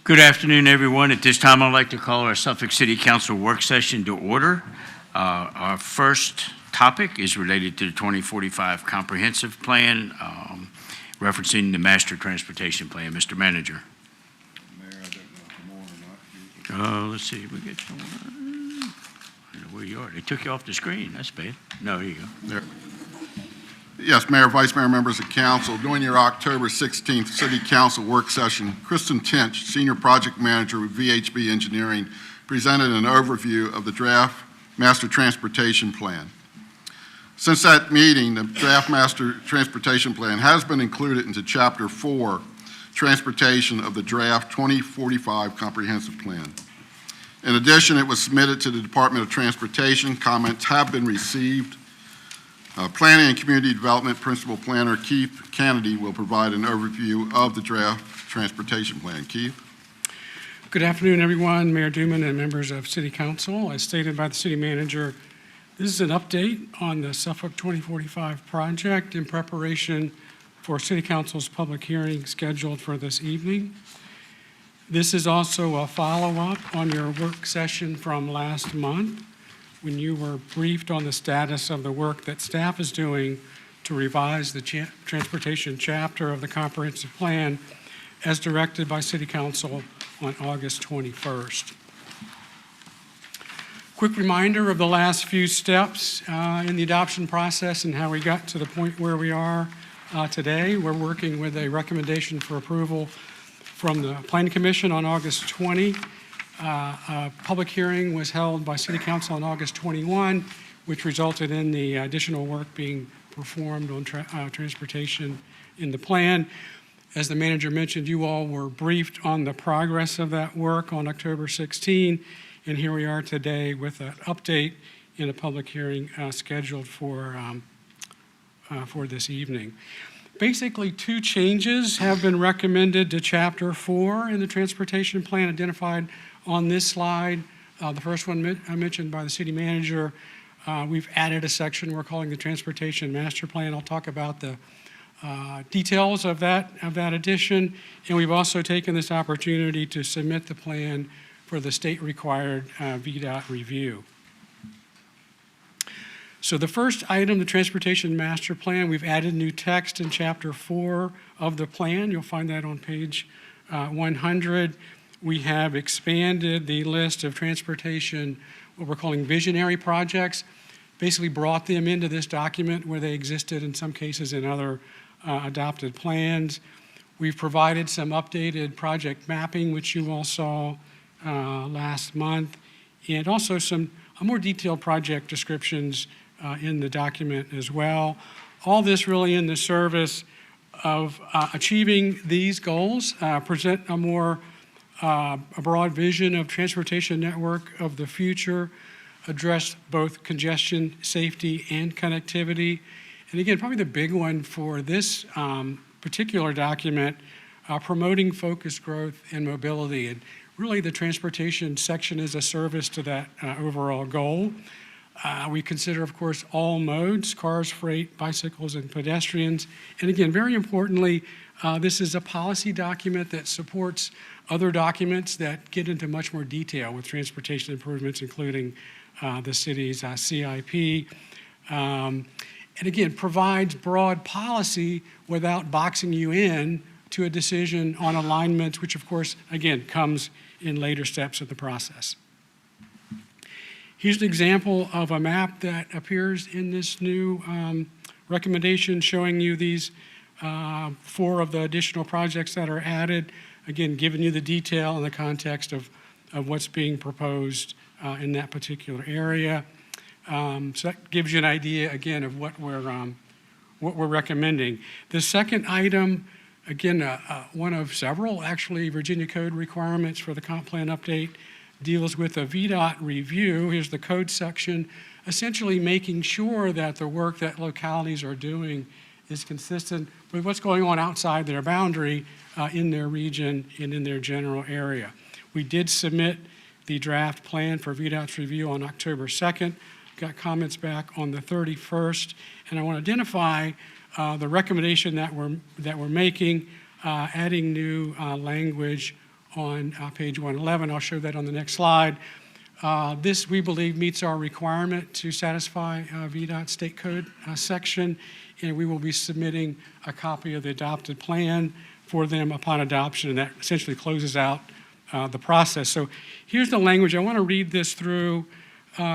Good afternoon, everyone. At this time, I'd like to call our Suffolk City Council work session to order. Our first topic is related to the 2045 Comprehensive Plan, referencing the Master Transportation Plan. Mr. Manager. Mayor, I don't know if I'm on or not. Let's see. We get someone. I don't know where you are. They took you off the screen. That's bad. No, here you go. There. Yes, Mayor, Vice Mayor, members of council, during your October 16th City Council work session, Kristen Tinch, Senior Project Manager with VHB Engineering, presented an overview of the draft Master Transportation Plan. Since that meeting, the draft Master Transportation Plan has been included into Chapter 4, Transportation of the draft 2045 Comprehensive Plan. In addition, it was submitted to the Department of Transportation. Comments have been received. Planning and Community Development Principal Planner Keith Kennedy will provide an overview of the draft transportation plan. Keith? Good afternoon, everyone. Mayor Duman and members of City Council. As stated by the City Manager, this is an update on the Suffolk 2045 project in preparation for City Council's public hearing scheduled for this evening. This is also a follow-up on your work session from last month, when you were briefed on the status of the work that staff is doing to revise the transportation chapter of the comprehensive plan as directed by City Council on August 21st. Quick reminder of the last few steps in the adoption process and how we got to the point where we are today. We're working with a recommendation for approval from the Planning Commission on August 20. A public hearing was held by City Council on August 21, which resulted in the additional work being performed on transportation in the plan. As the manager mentioned, you all were briefed on the progress of that work on October 16, and here we are today with an update in a public hearing scheduled for this evening. Basically, two changes have been recommended to Chapter 4 in the transportation plan identified on this slide. The first one mentioned by the City Manager. We've added a section we're calling the Transportation Master Plan. I'll talk about the details of that addition. And we've also taken this opportunity to submit the plan for the state-required VDOT review. So the first item, the Transportation Master Plan, we've added new text in Chapter 4 of the plan. You'll find that on page 100. We have expanded the list of transportation, what we're calling visionary projects, basically brought them into this document where they existed in some cases in other adopted plans. We've provided some updated project mapping, which you all saw last month, and also some more detailed project descriptions in the document as well. All this really in the service of achieving these goals, present a broad vision of transportation network of the future, address both congestion, safety, and connectivity. And again, probably the big one for this particular document, promoting focused growth and mobility. And really the transportation section is a service to that overall goal. We consider, of course, all modes, cars, freight, bicycles, and pedestrians. And again, very importantly, this is a policy document that supports other documents that get into much more detail with transportation improvements, including the city's CIP. And again, provides broad policy without boxing you in to a decision on alignments, which of course, again, comes in later steps of the process. Here's an example of a map that appears in this new recommendation showing you these 4 of the additional projects that are added. Again, giving you the detail and the context of what's being proposed in that particular area. So that gives you an idea, again, of what we're recommending. The second item, again, one of several, actually, Virginia Code requirements for the comp plan update, deals with a VDOT review. Here's the code section, essentially making sure that the work that localities are doing is consistent with what's going on outside their boundary in their region and in their general area. We did submit the draft plan for VDOT's review on October 2nd, got comments back on the 31st, and I want to identify the recommendation that we're making, adding new language on page 111. I'll show that on the next slide. This, we believe, meets our requirement to satisfy VDOT State Code section, and we will be submitting a copy of the adopted plan for them upon adoption, and that essentially closes out the process. So here's the language. I want to read this through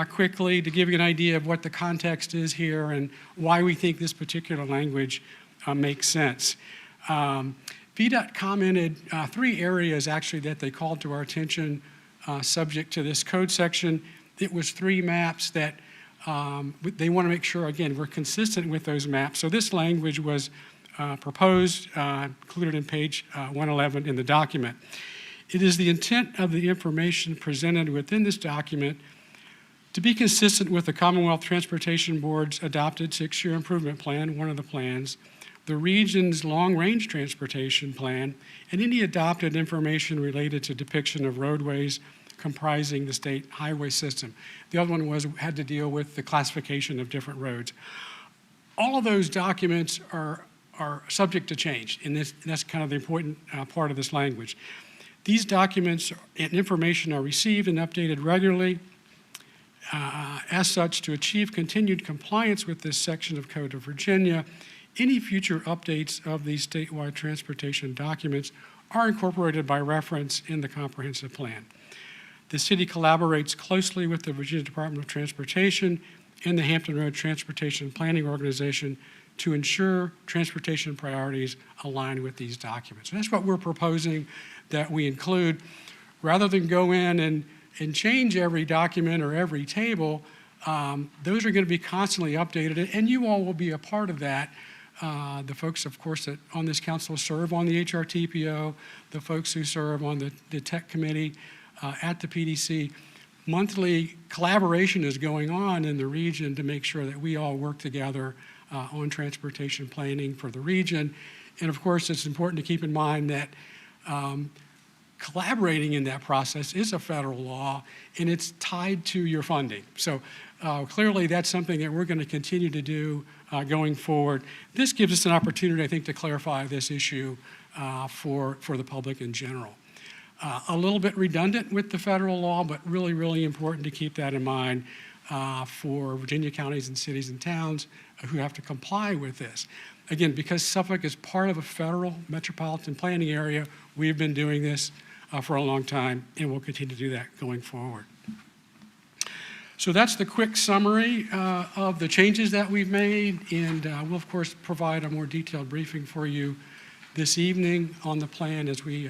quickly to give you an idea of what the context is here and why we think this particular language makes sense. VDOT commented 3 areas actually that they called to our attention subject to this code section. It was 3 maps that they want to make sure, again, we're consistent with those maps. So this language was proposed, included in page 111 in the document. It is the intent of the information presented within this document to be consistent with the Commonwealth Transportation Board's adopted 6-year improvement plan, one of the plans, the region's long-range transportation plan, and any adopted information related to depiction of roadways comprising the state highway system. The other one had to deal with the classification of different roads. All of those documents are subject to change, and that's kind of the important part of this language. These documents and information are received and updated regularly. As such, to achieve continued compliance with this section of Code of Virginia, any future updates of these statewide transportation documents are incorporated by reference in the comprehensive plan. The city collaborates closely with the Virginia Department of Transportation and the Hampton Road Transportation Planning Organization to ensure transportation priorities align with these documents. And that's what we're proposing that we include. Rather than go in and change every document or every table, those are going to be constantly updated, and you all will be a part of that. The folks, of course, that on this council serve on the HRTPO, the folks who serve on the tech committee at the PDC. Monthly collaboration is going on in the region to make sure that we all work together on transportation planning for the region. And of course, it's important to keep in mind that collaborating in that process is a federal law, and it's tied to your funding. So clearly, that's something that we're going to continue to do going forward. This gives us an opportunity, I think, to clarify this issue for the public in general. A little bit redundant with the federal law, but really, really important to keep that in mind for Virginia counties and cities and towns who have to comply with this. Again, because Suffolk is part of a federal metropolitan planning area, we've been doing this for a long time, and we'll continue to do that going forward. So that's the quick summary of the changes that we've made, and we'll, of course, provide a more detailed briefing for you this evening on the plan as we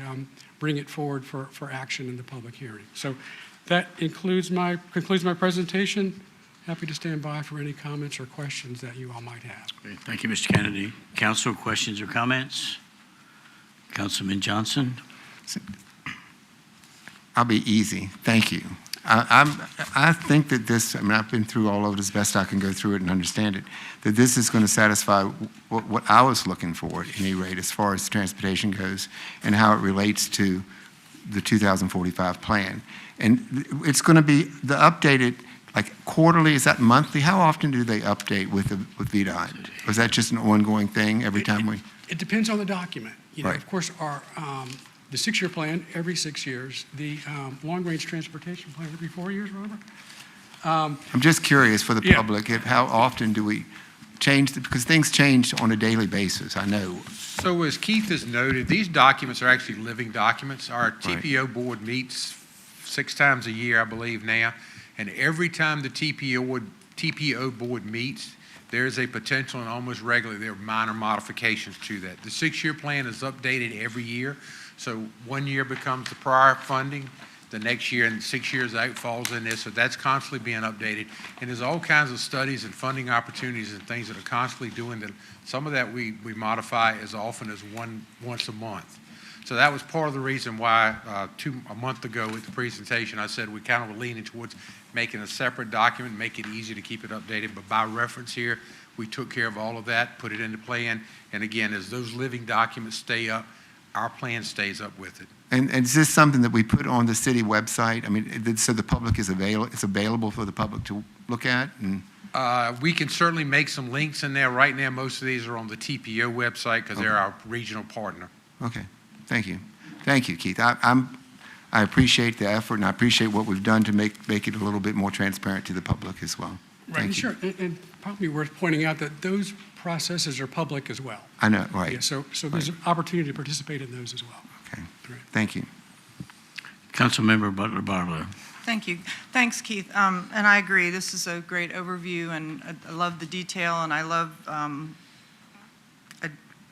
bring it forward for action in the public hearing. So that concludes my presentation. Happy to stand by for any comments or questions that you all might have. Great. Thank you, Mr. Kennedy. Council, questions or comments? Councilman Johnson? I'll be easy. Thank you. I think that this, I mean, I've been through all of it as best I can go through it and understand it, that this is going to satisfy what I was looking for at any rate as far as transportation goes and how it relates to the 2045 plan. And it's going to be the updated, like quarterly, is that monthly? How often do they update with VDOT? Or is that just an ongoing thing every time we? It depends on the document. You know, Right. Of course, the 6-year plan, every 6 years. The long-range transportation plan, every 4 years, Robert? I'm just curious for the Yeah. public, how often do we change, because things change on a daily basis, I know. So as Keith has noted, these documents are actually living documents. Our TPO board meets 6 times a year, I believe now, and every time the TPO board meets, there's a potential and almost regularly there are minor modifications to that. The 6-year plan is updated every year, so 1 year becomes the prior funding, the next year and 6 years out falls in this, so that's constantly being updated. And there's all kinds of studies and funding opportunities and things that are constantly doing that. Some of that we modify as often as once a month. So that was part of the reason why a month ago with the presentation, I said we kind of were leaning towards making a separate document, make it easy to keep it updated. But by reference here, we took care of all of that, put it into plan. And again, as those living documents stay up, our plan stays up with it. And is this something that we put on the city website? I mean, so the public is it's available for the public to look at? And We can certainly make some links in there. Right now, most of these are on the TPO website because they're our regional partner. okay, thank you. Thank you, Keith. I appreciate the effort, and I appreciate what we've done to make it a little bit more transparent to the public as well. Right, Thank you. sure. And probably worth pointing out that those processes are public as well. I know, right. Yeah, so there's an opportunity to participate in those as well. Okay. Right. Thank you. Councilmember Butler Barlow. Thank you. Thanks, Keith. And I agree, this is a great overview, and I love the detail, and I love,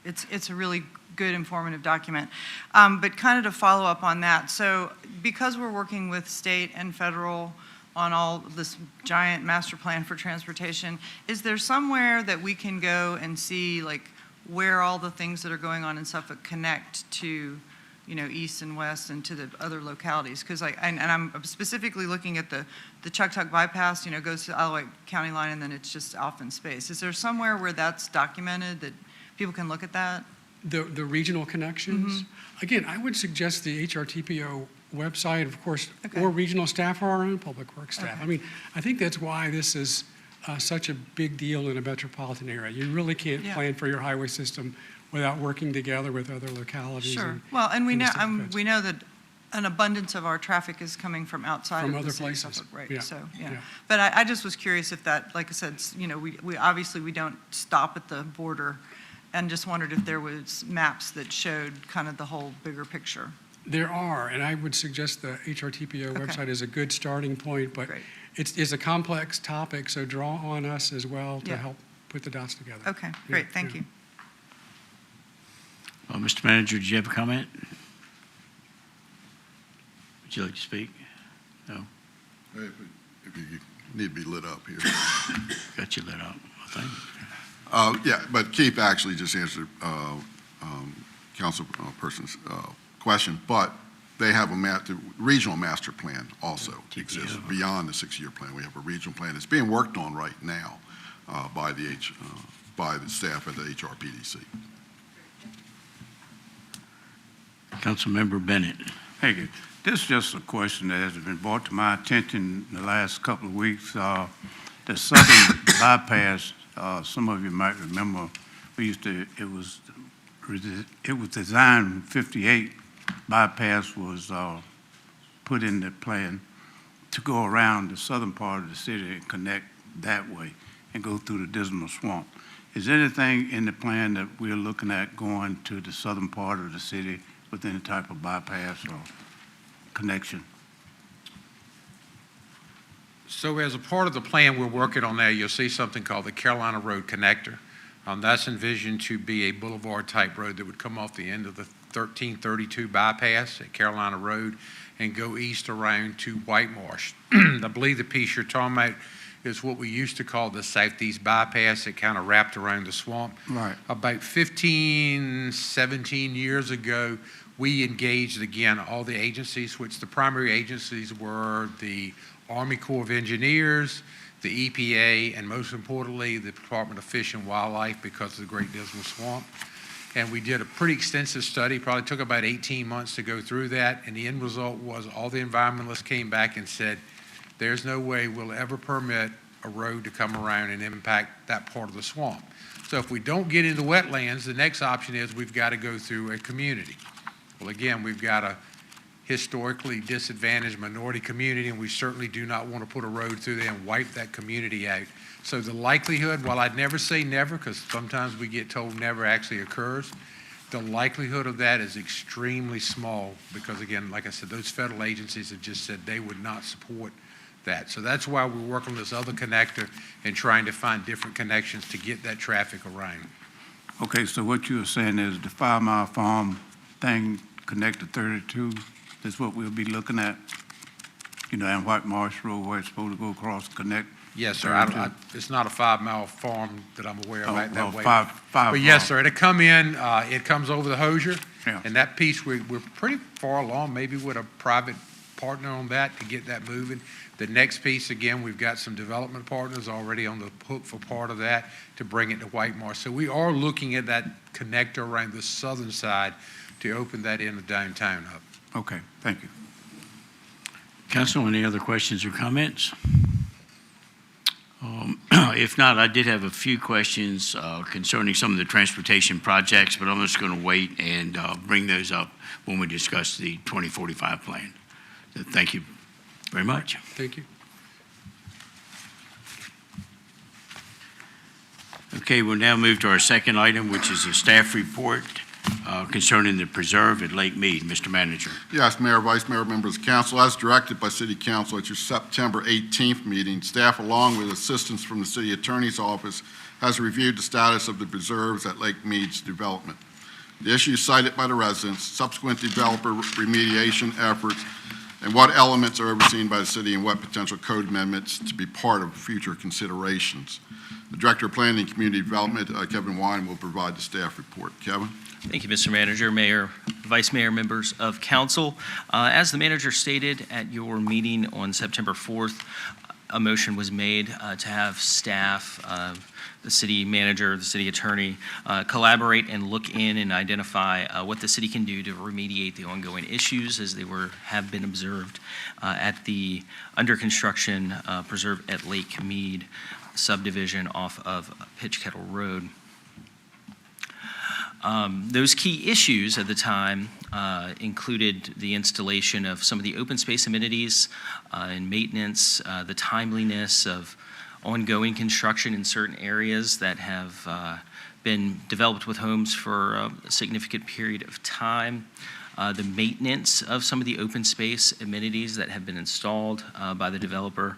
it's a really good informative document. But kind of to follow up on that, so because we're working with state and federal on all this giant master plan for transportation, is there somewhere that we can go and see like where all the things that are going on in Suffolk connect to, you know, east and west and to the other localities? Because I'm specifically looking at the Chucktuck bypass, you know, goes to Alawite County line and then it's just off in space. Is there somewhere where that's documented that people can look at that? The regional connections, again, I would suggest the HRTPO website, of course, Okay. or regional staff or our own public works staff. Okay. I mean, I think that's why this is such a big deal in a metropolitan area. You really can't Yeah. plan for your highway system without working together with other localities. Sure. and- Well, and we and know, the state feds. we know that an abundance of our traffic is coming from outside From of other the city of places. Suffolk, right? Yeah. So, Yeah. But I just was curious if that, like I said, you know, we obviously we don't stop at the border, and just wondered if there was maps that showed kind of the whole bigger picture. There are, and I would suggest the HRTPO Okay. website is a good starting point, but Great. it's a complex topic, so draw on us as well to Yeah. help put the dots together. Okay, Yeah, great, thank yeah. you. Well, Mr. Manager, do you have a comment? Would you like to speak? No? If you need to be lit up here. Got you lit up. Well, thank you. Yeah, but Keith actually just answered council person's question, but they have the regional master plan also exists beyond the 6-year plan. We have a regional plan that's being worked on right now by the staff at the HRPDC. Councilmember Bennett. Thank you. This is just a question that has been brought to my attention in the last couple of weeks. The southern bypass, some of you might remember, it was designed in 58. Bypass was put in the plan to go around the southern part of the city and connect that way and go through the Dismal Swamp. Is there anything in the plan that we're looking at going to the southern part of the city with any type of bypass or connection? So as a part of the plan we're working on now, you'll see something called the Carolina Road Connector. That's envisioned to be a boulevard-type road that would come off the end of the 1332 bypass at Carolina Road and go east around to White Marsh. I believe the piece you're talking about is what we used to call the southeast bypass. It kind of wrapped around the swamp. Right. About 15, 17 years ago, we engaged, again, all the agencies, which the primary agencies were the Army Corps of Engineers, the EPA, and most importantly, the Department of Fish and Wildlife because of the Great Dismal Swamp. And we did a pretty extensive study, probably took about 18 months to go through that, and the end result was all the environmentalists came back and said, there's no way we'll ever permit a road to come around and impact that part of the swamp. So if we don't get into wetlands, the next option is we've got to go through a community. Well, again, we've got a historically disadvantaged minority community, and we certainly do not want to put a road through there and wipe that community out. So the likelihood, while I'd never say never, because sometimes we get told never actually occurs, the likelihood of that is extremely small because, again, like I said, those federal agencies have just said they would not support that. So that's why we're working on this other connector and trying to find different connections to get that traffic around. Okay, so what you were saying is the 5 Mile Farm thing connect to 32 is what we'll be looking at, you know, and White Marsh Road where it's supposed to go across, connect. Yes, sir. It's not a 5 Mile farm that I'm aware of Oh, right that well, way. five But yes, mile. sir, it'll come in, it comes over the hosier. Yeah. And that piece, we're pretty far along, maybe with a private partner on that to get that moving. The next piece, again, we've got some development partners already on the hook for part of that to bring it to White Marsh. So we are looking at that connector around the southern side to open that in the downtown hub. Okay, thank you. Council, any other questions or comments? If not, I did have a few questions concerning some of the transportation projects, but I'm just going to wait and bring those up when we discuss the 2045 plan. So thank you very much. Thank you. Okay, we'll now move to our second item, which is a staff report concerning the preserve at Lake Meade. Mr. Manager. Yes, Mayor, Vice Mayor, members of council, as directed by City Council at your September 18th meeting, staff, along with assistance from the City Attorney's Office, has reviewed the status of the preserves at Lake Meade's development. The issues cited by the residents, subsequent developer remediation efforts, and what elements are overseen by the city and what potential code amendments to be part of future considerations. The Director of Planning and Community Development, Kevin Wine, will provide the staff report. Kevin? Thank you, Mr. Manager, Mayor, Vice Mayor, members of council. As the manager stated at your meeting on September 4th, a motion was made to have staff, the city manager, the city attorney, collaborate and look in and identify what the city can do to remediate the ongoing issues as they have been observed at the under construction preserve at Lake Meade subdivision off of Pitch Kettle Road. Those key issues at the time included the installation of some of the open space amenities and maintenance, the timeliness of ongoing construction in certain areas that have been developed with homes for a significant period of time, the maintenance of some of the open space amenities that have been installed by the developer,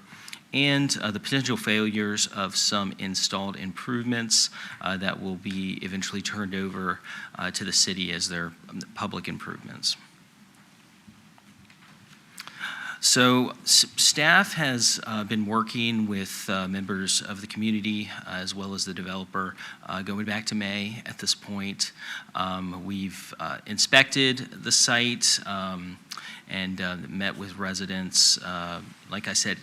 and the potential failures of some installed improvements that will be eventually turned over to the city as their public improvements. So staff has been working with members of the community as well as the developer going back to May at this point. We've inspected the site and met with residents. Like I said,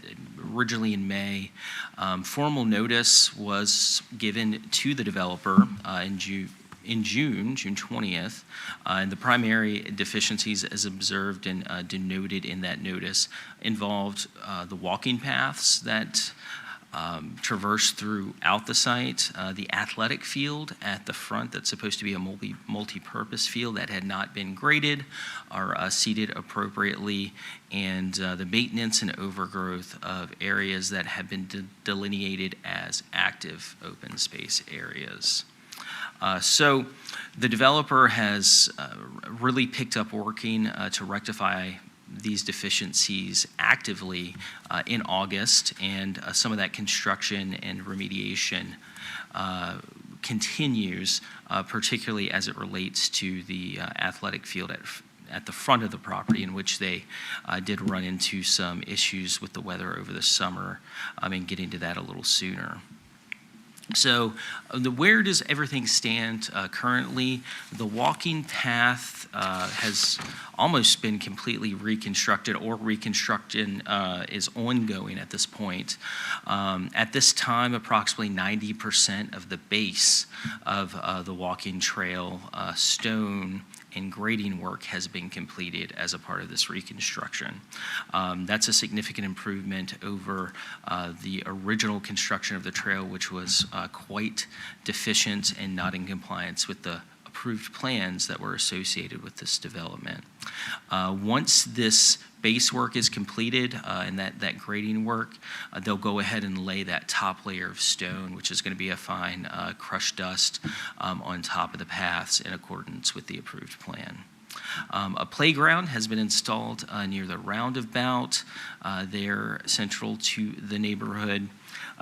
originally in May, formal notice was given to the developer in June 20th, and the primary deficiencies as observed and denoted in that notice involved the walking paths that traverse throughout the site, the athletic field at the front that's supposed to be a multi-purpose field that had not been graded or seeded appropriately, and the maintenance and overgrowth of areas that have been delineated as active open space areas. So the developer has really picked up working to rectify these deficiencies actively in August, and some of that construction and remediation continues, particularly as it relates to the athletic field at the front of the property, in which they did run into some issues with the weather over the summer, and getting to that a little sooner. So where does everything stand currently? The walking path has almost been completely reconstructed, or reconstruction is ongoing at this point. At this time, approximately 90% of the base of the walking trail, stone and grading work has been completed as a part of this reconstruction. That's a significant improvement over the original construction of the trail, which was quite deficient and not in compliance with the approved plans that were associated with this development. Once this base work is completed and that grading work, they'll go ahead and lay that top layer of stone, which is going to be a fine crushed dust on top of the paths in accordance with the approved plan. A playground has been installed near the roundabout there, central to the neighborhood.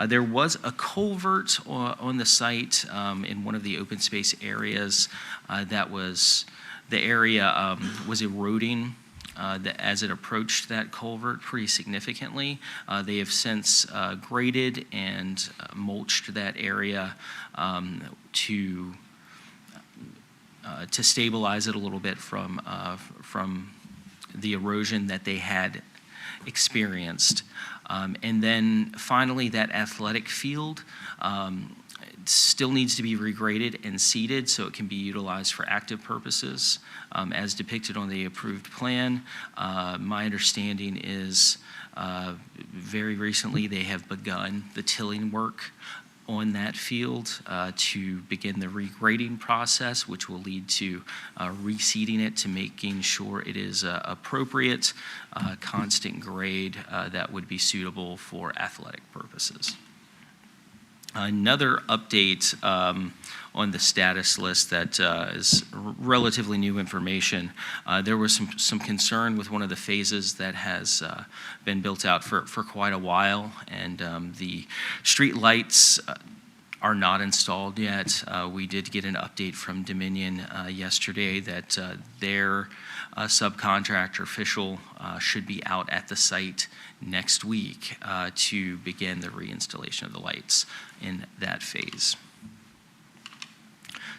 There was a culvert on the site in one of the open space areas that was, the area was eroding as it approached that culvert pretty significantly. They have since graded and mulched that area to stabilize it a little bit from the erosion that they had experienced. And then finally, that athletic field still needs to be regraded and seeded so it can be utilized for active purposes as depicted on the approved plan. My understanding is Very recently, they have begun the tilling work on that field to begin the regrading process, which will lead to reseeding it to making sure it is appropriate, constant grade that would be suitable for athletic purposes. Another update on the status list that is relatively new information. There was some concern with one of the phases that has been built out for quite a while, and the street lights are not installed yet. We did get an update from Dominion yesterday that their subcontractor official should be out at the site next week to begin the reinstallation of the lights in that phase.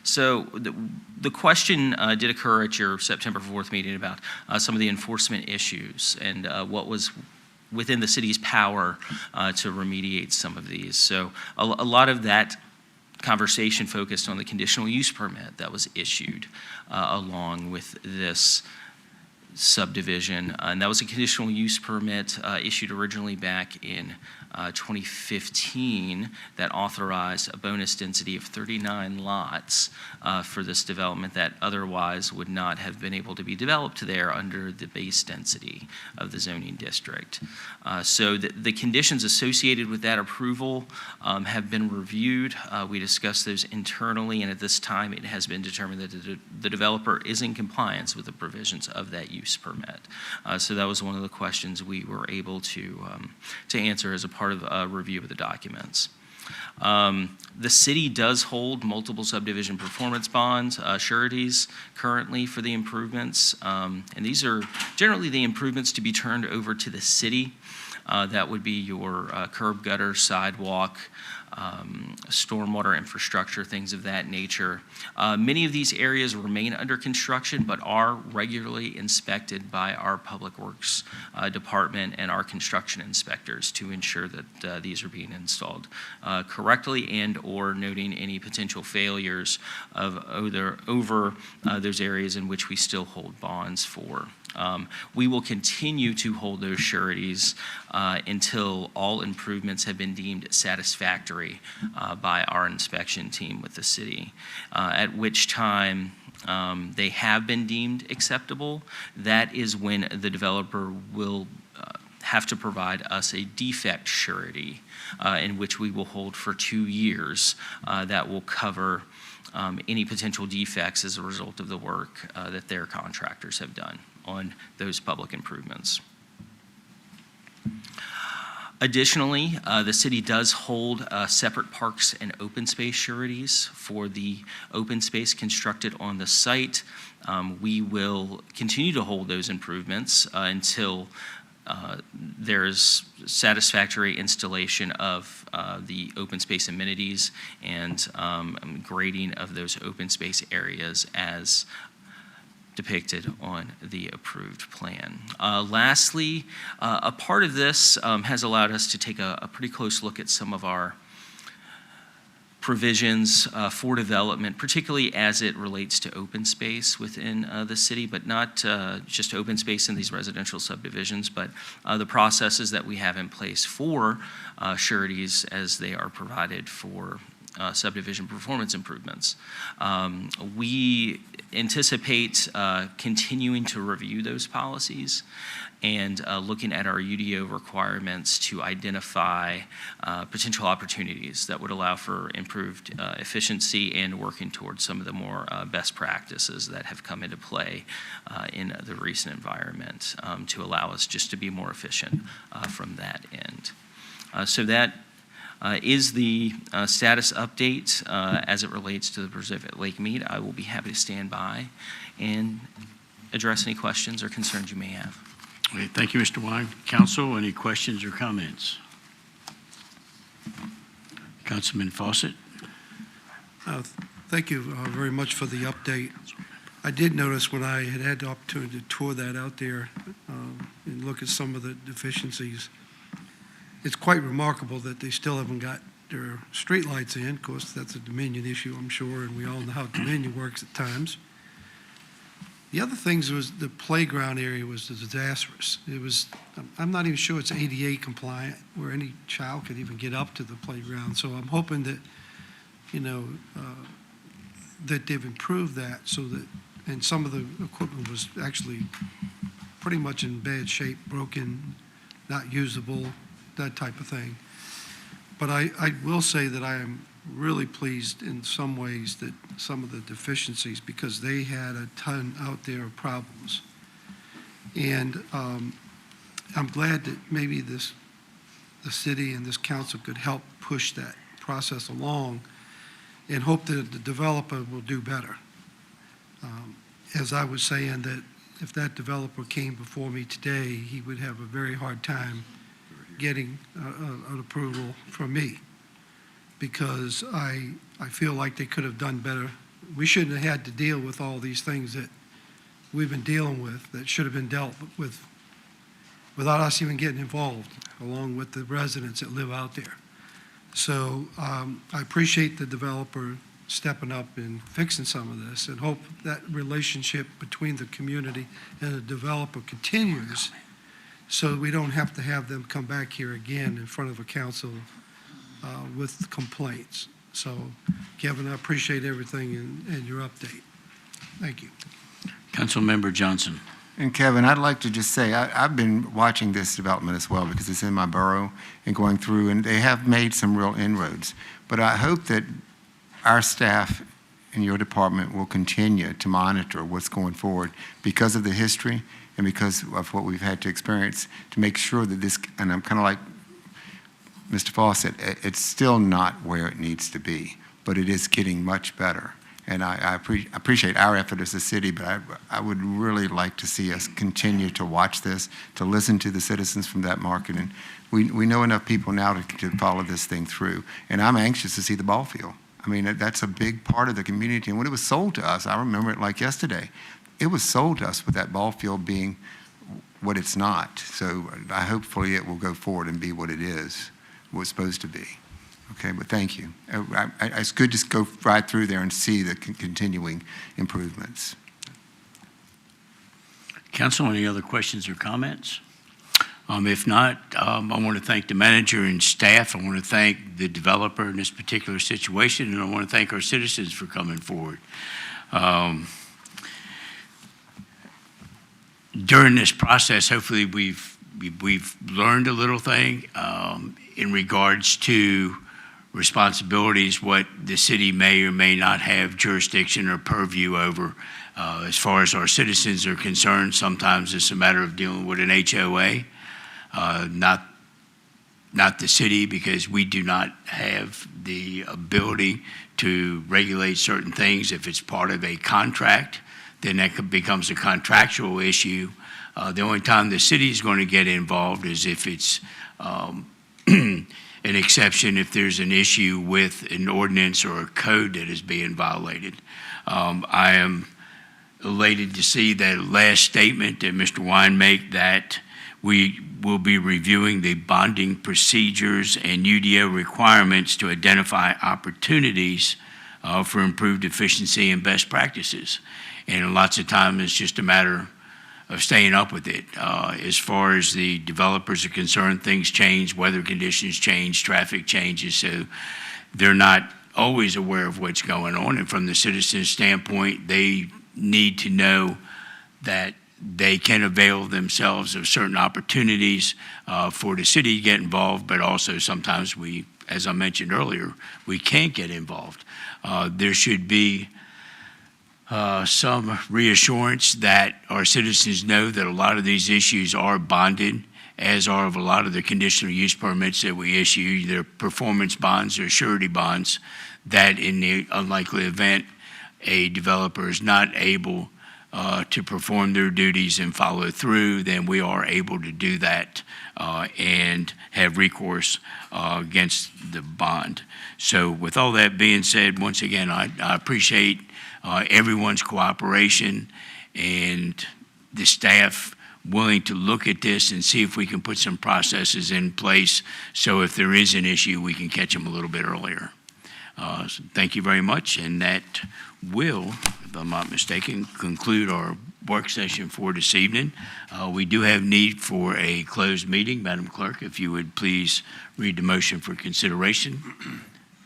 So the question did occur at your September 4th meeting about some of the enforcement issues and what was within the city's power to remediate some of these. So a lot of that conversation focused on the conditional use permit that was issued along with this subdivision. And that was a conditional use permit issued originally back in 2015 that authorized a bonus density of 39 lots for this development that otherwise would not have been able to be developed there under the base density of the zoning district. So the conditions associated with that approval have been reviewed. We discussed those internally, and at this time it has been determined that the developer is in compliance with the provisions of that use permit. So that was one of the questions we were able to answer as a part of a review of the documents. The city does hold multiple subdivision performance bonds, sureties currently for the improvements. And these are generally the improvements to be turned over to the city. That would be your curb, gutter, sidewalk, stormwater infrastructure, things of that nature. Many of these areas remain under construction, but are regularly inspected by our Public Works Department and our construction inspectors to ensure that these are being installed correctly and or noting any potential failures of over those areas in which we still hold bonds for. We will continue to hold those sureties until all improvements have been deemed satisfactory by our inspection team with the city, at which time they have been deemed acceptable. That is when the developer will have to provide us a defect surety in which we will hold for 2 years that will cover any potential defects as a result of the work that their contractors have done on those public improvements. Additionally, the city does hold separate parks and open space sureties for the open space constructed on the site. We will continue to hold those improvements until there's satisfactory installation of the open space amenities and grading of those open space areas as depicted on the approved plan. Lastly, a part of this has allowed us to take a pretty close look at some of our provisions for development, particularly as it relates to open space within the city, but not just open space in these residential subdivisions, but the processes that we have in place for sureties as they are provided for subdivision performance improvements. We anticipate continuing to review those policies and looking at our UDO requirements to identify potential opportunities that would allow for improved efficiency and working towards some of the more best practices that have come into play in the recent environment to allow us just to be more efficient from that end. So that is the status update as it relates to the preserve at Lake Meade. I will be happy to stand by and address any questions or concerns you may have. Okay, thank you, Mr. Wine. Council, any questions or comments? Councilman Fawcett? Thank you very much for the update. I did notice when I had the opportunity to tour that out there and look at some of the deficiencies, it's quite remarkable that they still haven't got their streetlights in. Of course, that's a Dominion issue, I'm sure, and we all know how Dominion works at times. The other things was the playground area was disastrous. I'm not even sure it's ADA compliant where any child could even get up to the playground. So I'm hoping that, that they've improved that so that, and some of the equipment was actually pretty much in bad shape, broken, not usable, that type of thing. But I will say that I am really pleased in some ways that some of the deficiencies, because they had a ton out there of problems. And I'm glad that maybe the city and this council could help push that process along and hope that the developer will do better. As I was saying, that if that developer came before me today, he would have a very hard time getting an approval from me, because I feel like they could have done better. We shouldn't have had to deal with all these things that we've been dealing with that should have been dealt with without us even getting involved, along with the residents that live out there. So I appreciate the developer stepping up and fixing some of this, and hope that relationship between the community and the developer continues, so we don't have to have them come back here again in front of a council with complaints. So, Kevin, I appreciate everything and your update. Thank you. Councilmember Johnson. And Kevin, I'd like to just say, I've been watching this development as well because it's in my borough and going through, and they have made some real inroads. But I hope that our staff in your department will continue to monitor what's going forward because of the history and because of what we've had to experience, to make sure that this, and I'm kind of like Mr. Fawcett, it's still not where it needs to be, but it is getting much better. And I appreciate our effort as a city, but I would really like to see us continue to watch this, to listen to the citizens from that market. And we know enough people now to follow this thing through. And I'm anxious to see the ball field. I mean, that's a big part of the community. And when it was sold to us, I remember it like yesterday. It was sold to us with that ball field being what it's not. So hopefully it will go forward and be what it is, what it's supposed to be. Okay, but thank you. It's good to go right through there and see the continuing improvements. Council, any other questions or comments? If not, I want to thank the manager and staff. I want to thank the developer in this particular situation, and I want to thank our citizens for coming forward. During this process, hopefully we've learned a little thing in regards to responsibilities, what the city may or may not have jurisdiction or purview over. As far as our citizens are concerned, sometimes it's a matter of dealing with an HOA, not the city, because we do not have the ability to regulate certain things. If it's part of a contract, then that becomes a contractual issue. The only time the city is going to get involved is if it's an exception, if there's an issue with an ordinance or a code that is being violated. I am elated to see that last statement that Mr. Wine made, that we will be reviewing the bonding procedures and UDO requirements to identify opportunities for improved efficiency and best practices. And lots of times it's just a matter of staying up with it. As far as the developers are concerned, things change, weather conditions change, traffic changes, so they're not always aware of what's going on. And from the citizen's standpoint, they need to know that they can avail themselves of certain opportunities for the city to get involved, but also sometimes we, as I mentioned earlier, we can't get involved. There should be some reassurance that our citizens know that a lot of these issues are bonded, as are of a lot of the conditional use permits that we issue, either performance bonds or surety bonds, that in the unlikely event a developer is not able to perform their duties and follow through, then we are able to do that and have recourse against the bond. So with all that being said, once again, I appreciate everyone's cooperation and the staff willing to look at this and see if we can put some processes in place so if there is an issue, we can catch them a little bit earlier. So thank you very much, and that will, if I'm not mistaken, conclude our work session for this evening. We do have need for a closed meeting. Madam Clerk, if you would please read the motion for consideration.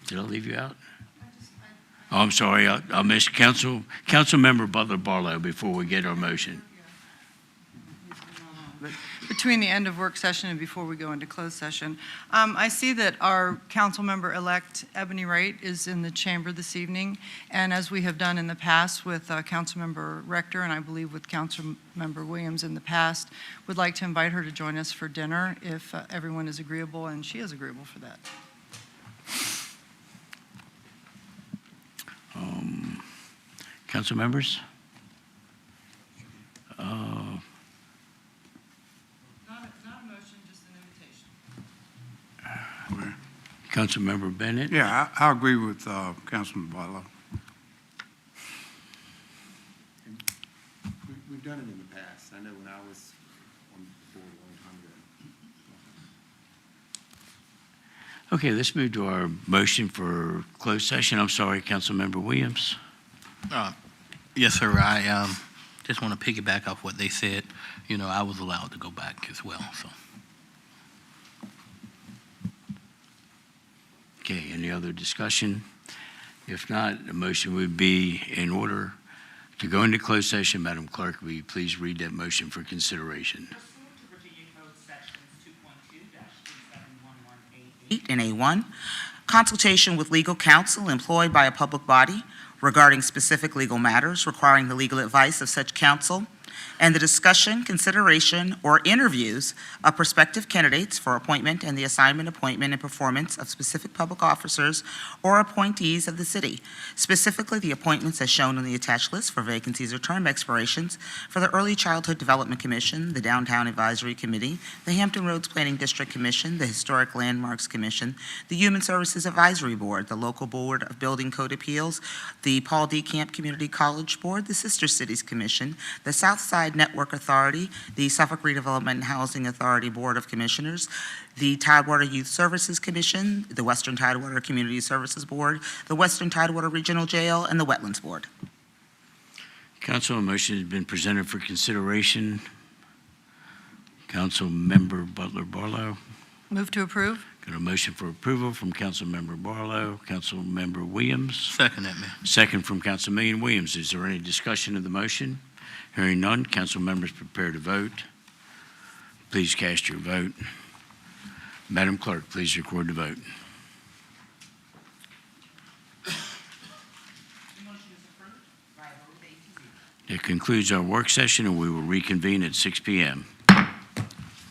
Did I leave you out? Oh, I'm sorry, I missed Councilmember Butler Barlow before we get our motion. Between the end of work session and before we go into closed session, I see that our council member-elect Ebony Wright is in the chamber this evening, and as we have done in the past with Councilmember Rector, and I believe with Councilmember Williams in the past, would like to invite her to join us for dinner if everyone is agreeable, and she is agreeable for that. Council members? Not a motion, just an invitation. Councilmember Bennett? Yeah, I agree with Councilman Barlow. We've done it in the past. I know when I was on the board a long time ago. Okay, let's move to our motion for closed session. I'm sorry, Councilmember Williams. Yes, sir. I just want to piggyback off what they said. You know, I was allowed to go back as well, so. Okay, any other discussion? If not, the motion would be in order to go into closed session. Madam Clerk, will you please read that motion for consideration? Pursuant to Virginia Code Sections 2.2-37118 and A1, consultation with legal counsel employed by a public body regarding specific legal matters requiring the legal advice of such counsel, and the discussion, consideration, or interviews of prospective candidates for appointment and the assignment, appointment, and performance of specific public officers or appointees of the city, specifically the appointments as shown on the attached list for vacancies or term expirations for the Early Childhood Development Commission, the Downtown Advisory Committee, the Hampton Roads Planning District Commission, the Historic Landmarks Commission, the Human Services Advisory Board, the Local Board of Building Code Appeals, the Paul D. Camp Community College Board, the Sister Cities Commission, the Southside Network Authority, the Suffolk Redevelopment and Housing Authority Board of Commissioners, the Tidewater Youth Services Commission, the Western Tidewater Community Services Board, the Western Tidewater Regional Jail, and the Wetlands Board. Council, a motion has been presented for consideration. Council Member Butler Barlow. Move to approve? Got a motion for approval from Council Member Barlow. Council Member Williams. Second that, Mayor. Second from Councilman Williams. Is there any discussion of the motion? Hearing none, council members prepare to vote. Please cast your vote. Madam Clerk, please record the vote. The motion is approved by a vote of 8-0. That concludes our work session, and we will reconvene at 6 p.m.